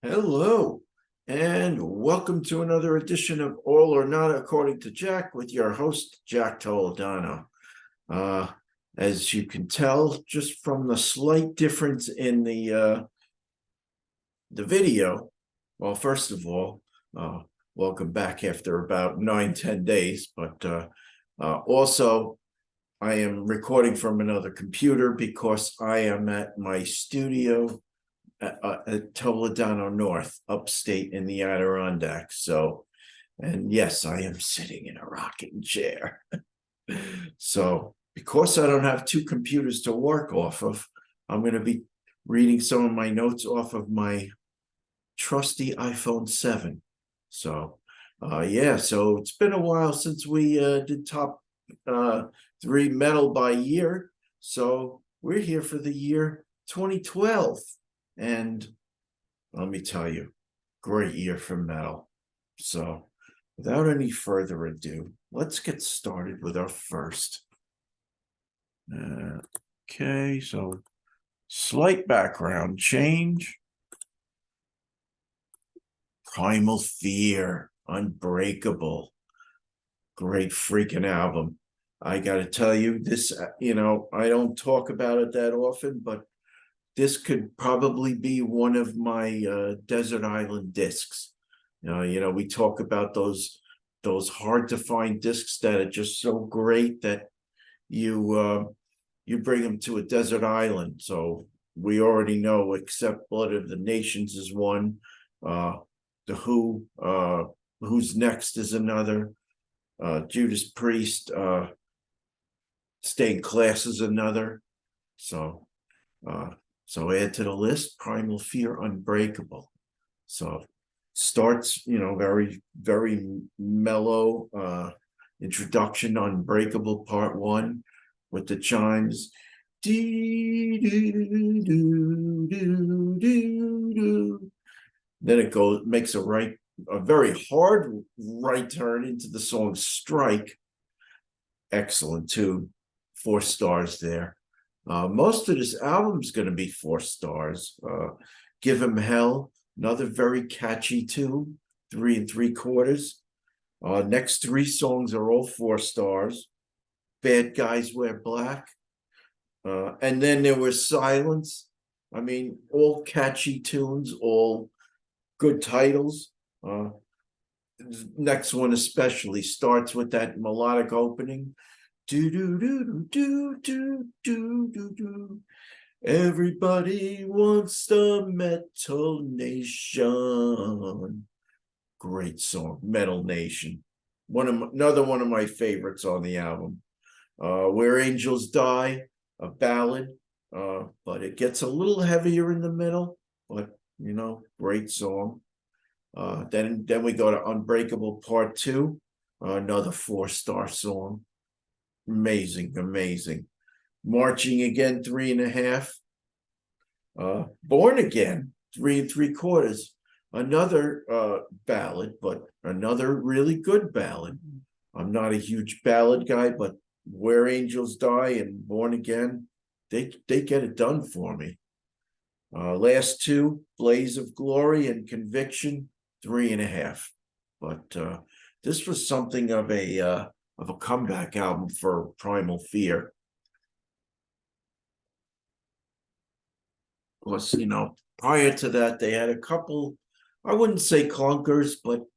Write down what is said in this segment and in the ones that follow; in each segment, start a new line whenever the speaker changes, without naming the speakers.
Hello, and welcome to another edition of All or Not According to Jack with your host, Jack Toledano. Uh, as you can tell, just from the slight difference in the video, well, first of all, welcome back after about 9-10 days, but also I am recording from another computer because I am at my studio at Toledano North, upstate in the Adirondacks. So, and yes, I am sitting in a rocking chair. So, because I don't have two computers to work off of, I'm going to be reading some of my notes off of my trusty iPhone 7. So, yeah, so it's been a while since we did top 3 metal by year. So, we're here for the year 2012. And let me tell you, great year for metal. So without any further ado, let's get started with our first. Okay, so slight background change. Primal Fear, Unbreakable. Great freaking album. I got to tell you, this, I don't talk about it that often, but this could probably be one of my desert island discs. We talk about those hard to find discs that are just so great that you bring them to a desert island. So we already know, except Blood of the Nations is one. The Who's Next is another. Judas Priest, Stained Glass is another. So add to the list, Primal Fear, Unbreakable. So starts, very, very mellow introduction, Unbreakable Part 1 with the chimes. Then it makes a very hard right turn into the song Strike. Excellent tune. 4 stars there. Most of this album's going to be 4 stars. Give 'Em Hell, another very catchy tune, 3 3/4. Next 3 songs are all 4 stars. Bad Guys Wear Black. And then there was Silence. I mean, all catchy tunes, all good titles. Next one especially starts with that melodic opening. Do do do do do do do do. Everybody wants the Metal Nation. Great song, Metal Nation. Another one of my favorites on the album. Where Angels Die, a ballad, but it gets a little heavier in the middle. But great song. Then we go to Unbreakable Part 2, another 4-star song. Amazing. Marching Again, 3.5. Born Again, 3 3/4. Another ballad, but another really good ballad. I'm not a huge ballad guy, but Where Angels Die and Born Again, they get it done for me. Last 2, Blaze of Glory and Conviction, 3.5. But this was something of a comeback album for Primal Fear. Of course, prior to that, they had a couple, I wouldn't say clunkers, but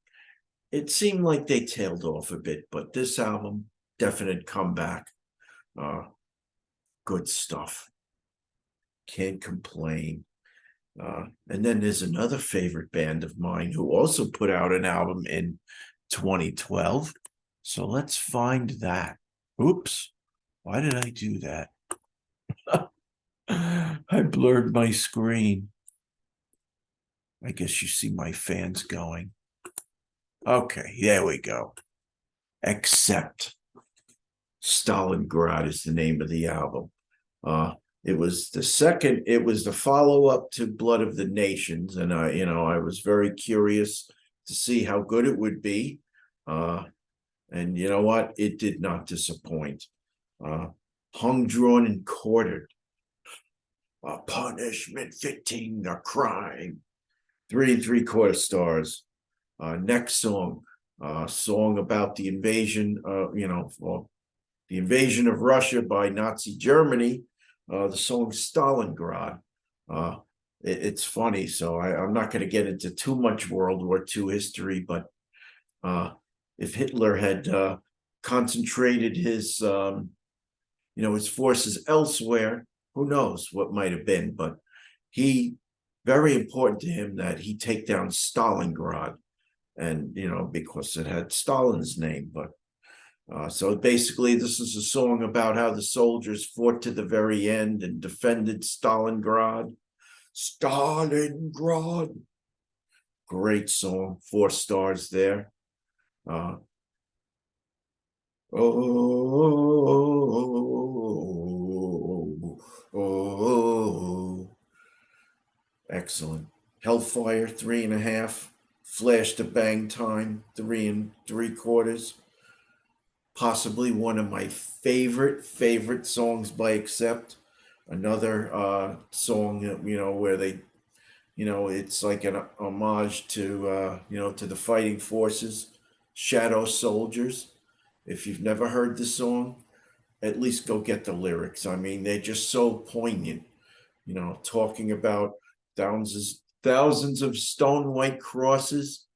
it seemed like they tailed off a bit. But this album, definite comeback. Good stuff. Can't complain. And then there's another favorite band of mine who also put out an album in 2012. So let's find that. Oops. Why did I do that? I blurred my screen. I guess you see my fans going. Okay, there we go. Accept. Stalingrad is the name of the album. It was the follow-up to Blood of the Nations, and I was very curious to see how good it would be. And you know what? It did not disappoint. Hung, drawn, and quartered. A punishment fitting the crime. 3 3/4 stars. Next song, song about the invasion, well, the invasion of Russia by Nazi Germany. The song Stalingrad. It's funny, so I'm not going to get into too much World War II history, but if Hitler had concentrated his his forces elsewhere, who knows what might have been. But very important to him that he take down Stalingrad, and because it had Stalin's name. But so basically, this is a song about how the soldiers fought to the very end and defended Stalingrad. Stalingrad. Great song, 4 stars there. Excellent. Hellfire, 3.5. Flash to Bang Time, 3 3/4. Possibly one of my favorite songs by Accept. Another song, where they, it's like an homage to, to the fighting forces, Shadow Soldiers. If you've never heard the song, at least go get the lyrics. I mean, they're just so poignant, talking about thousands of stone white crosses,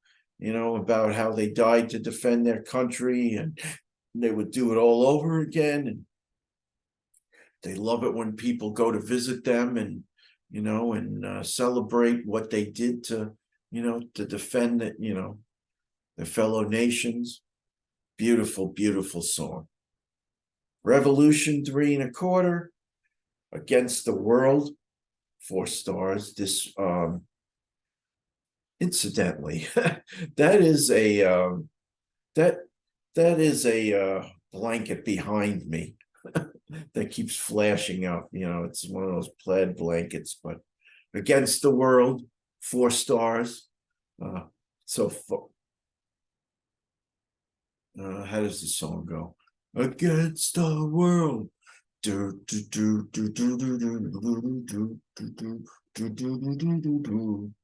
about how they died to defend their country, and they would do it all over again. And they love it when people go to visit them and, celebrate what they did to, to defend it, their fellow nations. Beautiful, beautiful song. Revolution, 3 1/4. Against the World, 4 stars. This, incidentally, that is a blanket behind me that keeps flashing up. It's one of those plaid blankets. But Against the World, 4 stars. So how does the song go? Against the world. Do, do, do, do, do, do, do, do, do, do, do, do, do, do.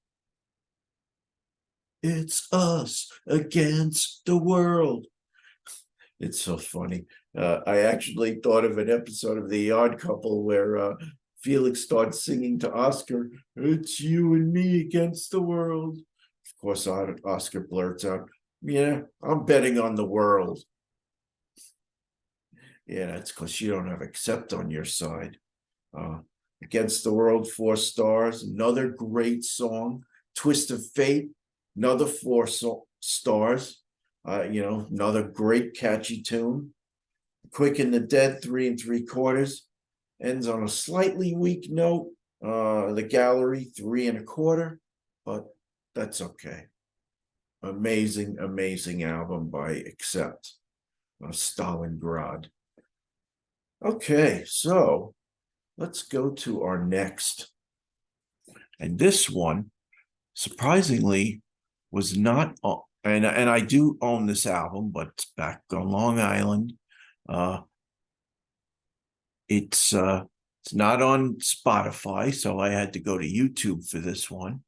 It's us against the world. It's so funny. I actually thought of an episode of The Odd Couple where Felix starts singing to Oscar, "It's you and me against the world." Of course, Oscar blurts out, "Yeah, I'm betting on the world." Yeah, it's because you don't have Accept on your side. Against the World, 4 stars. Another great song. Twist of Fate, another 4 stars. Another great catchy tune. Quick and the Dead, 3 3/4. Ends on a slightly weak note. The Gallery, 3 1/4, but that's okay. Amazing, amazing album by Accept. Stalingrad. Okay, so let's go to our next. And this one, surprisingly, was not, and I do own this album, but it's back on Long Island. It's not on Spotify, so I had to go to YouTube for this one.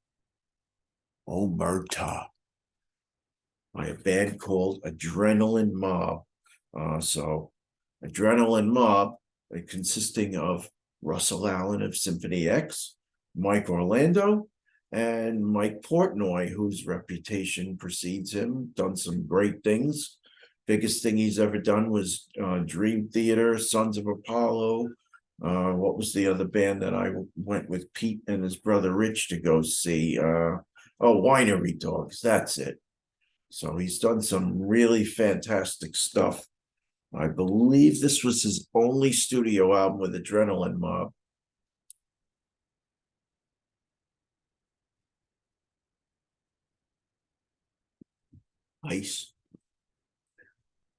Omerta, by a band called Adrenaline Mob. So Adrenaline Mob, consisting of Russell Allen of Symphony X, Mike Orlando, and Mike Portnoy, whose reputation precedes him, done some great things. Biggest thing he's ever done was Dream Theater, Sons of Apollo. What was the other band that I went with Pete and his brother Rich to go see? Winery Dogs, that's it. So he's done some really fantastic stuff. I believe this was his only studio album with Adrenaline Mob. Nice.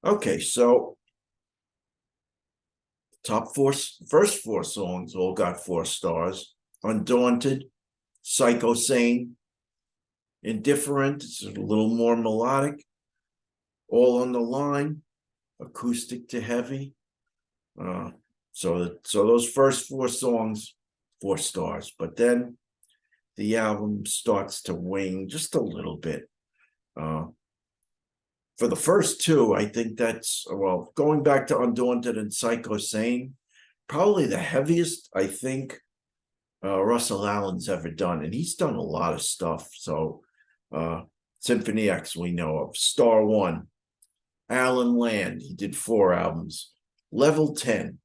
Okay, so first 4 songs all got 4 stars. Undaunted, Psycho Sane, Indifferent, it's a little more melodic. All on the Line, Acoustic to Heavy. So those first 4 songs, 4 stars. But then the album starts to wing just a little bit. For the first two, I think that's, well, going back to Undaunted and Psycho Sane, probably the heaviest I think Russell Allen's ever done. And he's done a lot of stuff. So Symphony X, we know of. Star One, Alan Land, he did 4 albums. Level 10,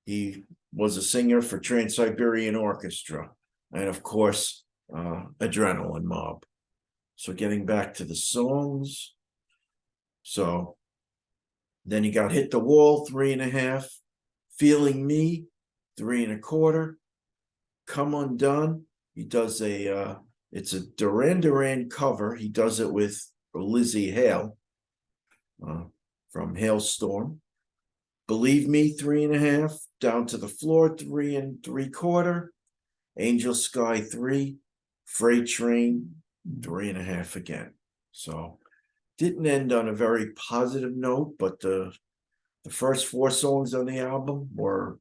he was a singer for Trans-Siberian Orchestra. And of course, Adrenaline Mob. So getting back to the songs. So then you got Hit the Wall, 3.5. Feeling Me, 3.25. Come Undone. He does it's a Duran Duran cover. He does it with Lizzie Hale from Hailstorm. Believe Me, 3.5. Down to the Floor, 3.75. Angel Sky, 3. Freight Train, 3.5 again. So didn't end on a very positive note, but the first 4 songs on the album were,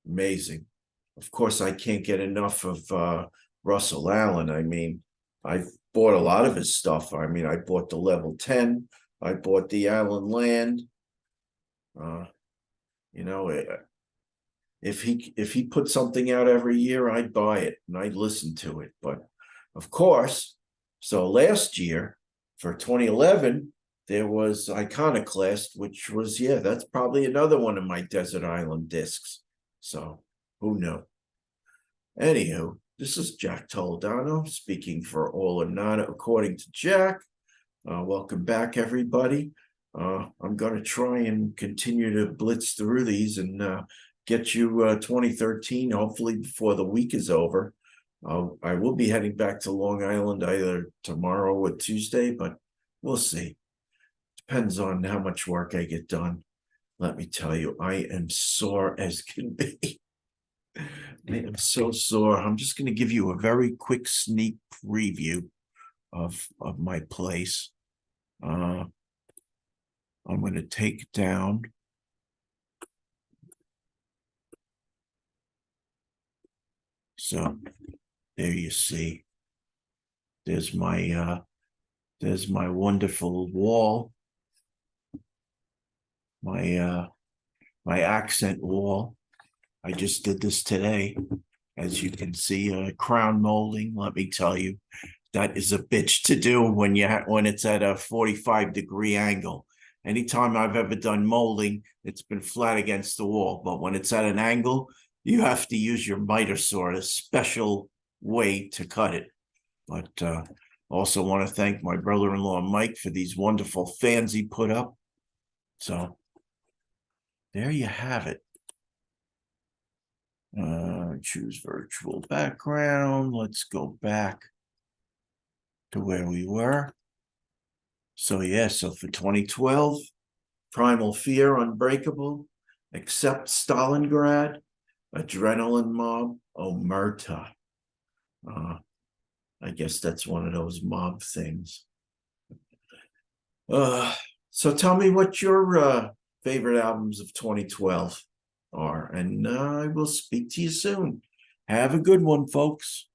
amazing. Of course, I can't get enough of Russell Allen. I mean, I've bought a lot of his stuff. I mean, I bought the Level 10. I bought the Alan Land. If he put something out every year, I'd buy it and I'd listen to it. But of course, so last year for 2011, there was Iconoclast, which was, that's probably another one of my Desert Island discs. So who knew? Anywho, this is Jack Toledano speaking for All or Nada according to Jack. Welcome back, everybody. I'm going to try and continue to blitz through these and get you 2013, hopefully before the week is over. I will be heading back to Long Island either tomorrow or Tuesday, but we'll see. Depends on how much work I get done. Let me tell you, I am sore as can be. I am so sore. I'm just going to give you a very quick sneak preview of my place. I'm going to take down so there you see. There's my wonderful wall. My accent wall. I just did this today. As you can see, crown molding. Let me tell you, that is a bitch to do when it's at a 45-degree angle. Anytime I've ever done molding, it's been flat against the wall. But when it's at an angle, you have to use your miter saw, a special way to cut it. But also want to thank my brother-in-law, Mike, for these wonderful fans he put up. So there you have it. Choose virtual background. Let's go back to where we were. So for 2012, Primal Fear, Unbreakable, Accept Stalingrad, Adrenaline Mob, Omerta. I guess that's one of those mob things. So tell me what your favorite albums of 2012 are, and I will speak to you soon. Have a good one, folks.